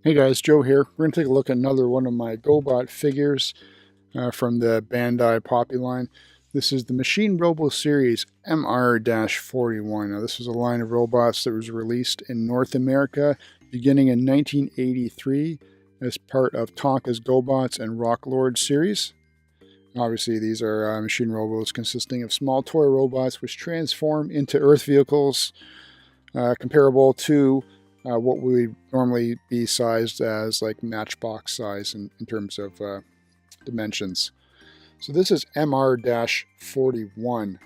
Hey guys, Joe here. We're going to take a look at another one of my Gobot figures from the Bandai Popy line. This is the Machine Robo series MR-41. Now this was a line of robots that was released in North America beginning in 1983 as part of Tonka Gobots and Rock Lord series. Obviously these are Machine Robos consisting of small toy robots which transform into Earth vehicles comparable to what would normally be sized as like matchbox size in terms of dimensions. So this is MR-41.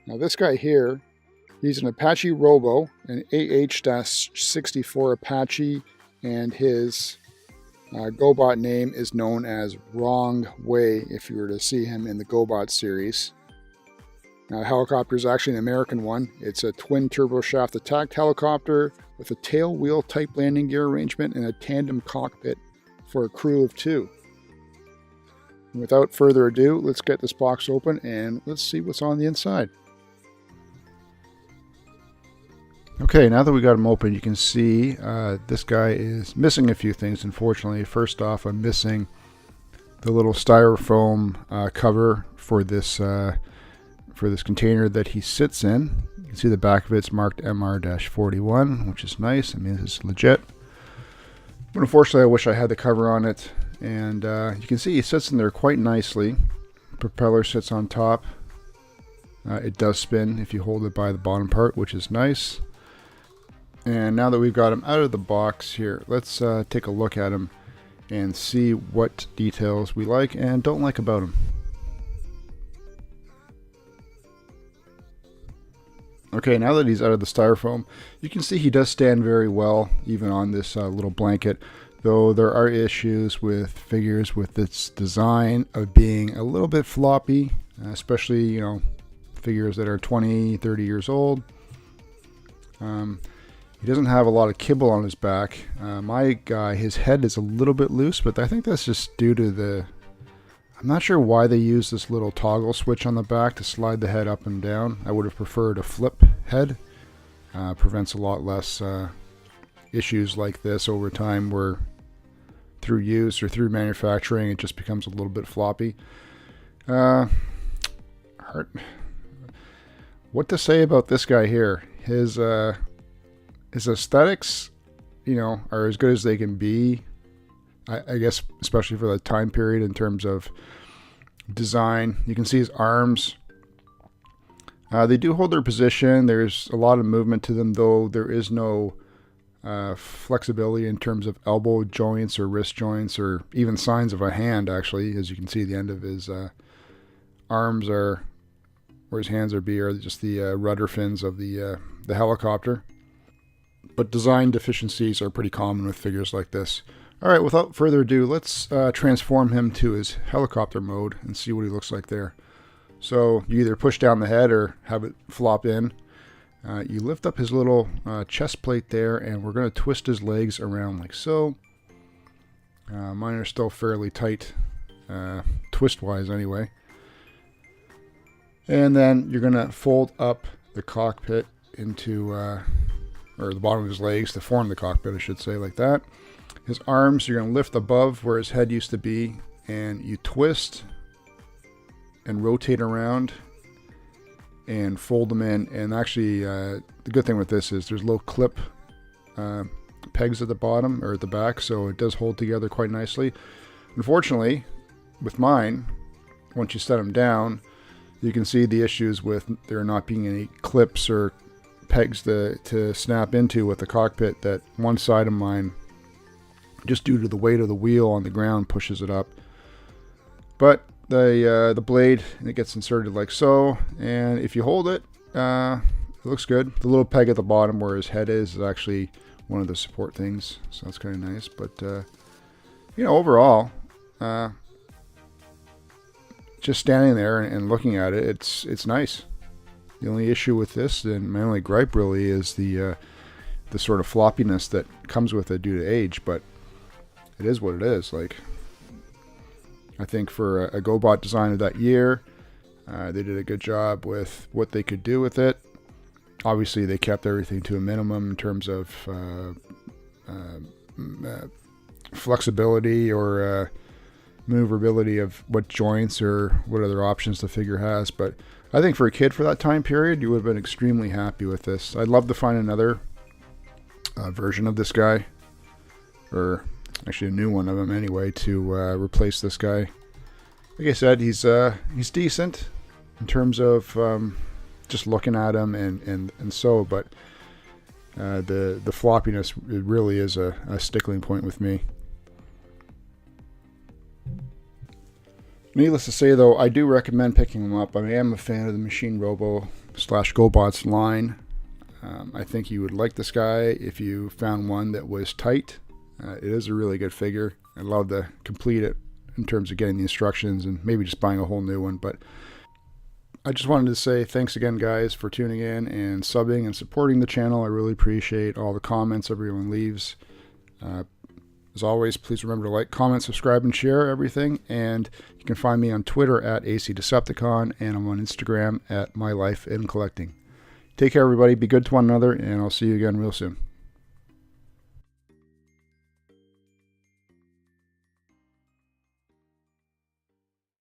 Now this guy here, he's an Apache Robo, an AH-64 Apache, and his Gobot name is known as Wrong Way if you were to see him in the Gobot series. Now, the helicopter is actually an American one. It's a twin turboshaft attack helicopter with a tail wheel type landing gear arrangement and a tandem cockpit for a crew of 2. And without further ado, let's get this box open and let's see what's on the inside. Okay, now that we got him open, you can see this guy is missing a few things, unfortunately. First off, I'm missing the little styrofoam cover for this container that he sits in. You can see the back of it's marked MR-41, which is nice. I mean, this is legit. But unfortunately, I wish I had the cover on it. And you can see he sits in there quite nicely. The propeller sits on top. It does spin if you hold it by the bottom part, which is nice. And now that we've got him out of the box here, let's take a look at him and see what details we like and don't like about him. Okay, now that he's out of the styrofoam, you can see he does stand very well, even on this little blanket, though there are issues with figures with its design of being a little bit floppy, especially, you know, figures that are 20, 30 years old. He doesn't have a lot of kibble on his back. My guy, his head is a little bit loose, but I think that's just due to the... I'm not sure why they use this little toggle switch on the back to slide the head up and down. I would have preferred a flip head. Prevents a lot less issues like this over time where through use or through manufacturing it just becomes a little bit floppy. What to say about this guy here? His aesthetics, you know, are as good as they can be. I guess especially for the time period in terms of design. You can see his arms. They do hold their position. There's a lot of movement to them, though there is no flexibility in terms of elbow joints or wrist joints or even signs of a hand, actually. As you can see, the end of his arms are, where his hands are just the rudder fins of the helicopter. But design deficiencies are pretty common with figures like this. Alright, without further ado, let's transform him to his helicopter mode and see what he looks like there. So you either push down the head or have it flop in. You lift up his little chest plate there, and we're going to twist his legs around like so. Mine are still fairly tight, twist-wise anyway. And then you're going to fold up the cockpit into, or the bottom of his legs to form the cockpit, I should say, like that. His arms, you're going to lift above where his head used to be, and you twist and rotate around and fold them in. And actually, the good thing with this is there's little clip pegs at the bottom or at the back, so it does hold together quite nicely. Unfortunately, with mine, once you set them down, you can see the issues with there not being any clips or pegs to snap into with the cockpit. That one side of mine, just due to the weight of the wheel on the ground, pushes it up. But the blade, it gets inserted like so, and if you hold it, it looks good. The little peg at the bottom where his head is actually one of the support things, so that's kind of nice. But you know, overall, just standing there and looking at it, it's nice. The only issue with this, and my only gripe really, is the sort of floppiness that comes with it due to age. But it is what it is. Like, I think for a Gobot design of that year, they did a good job with what they could do with it. Obviously, they kept everything to a minimum in terms of flexibility or maneuverability of what joints or what other options the figure has. But I think for a kid for that time period, you would have been extremely happy with this. I'd love to find another version of this guy, or actually a new one of him anyway, to replace this guy. Like I said, he's decent in terms of just looking at him and so, but the floppiness, it really is a stickling point with me. Needless to say, though, I do recommend picking him up. I am a fan of the Machine Robo / Gobots line. I think you would like this guy if you found one that was tight. It is a really good figure. I'd love to complete it in terms of getting the instructions and maybe just buying a whole new one. But I just wanted to say thanks again, guys, for tuning in and subbing and supporting the channel. I really appreciate all the comments everyone leaves. As always, please remember to like, comment, subscribe, and share everything. And you can find me on Twitter at ACDecepticon, and I'm on Instagram at MyLifeInCollecting. Take care, everybody. Be good to one another, and I'll see you again real soon.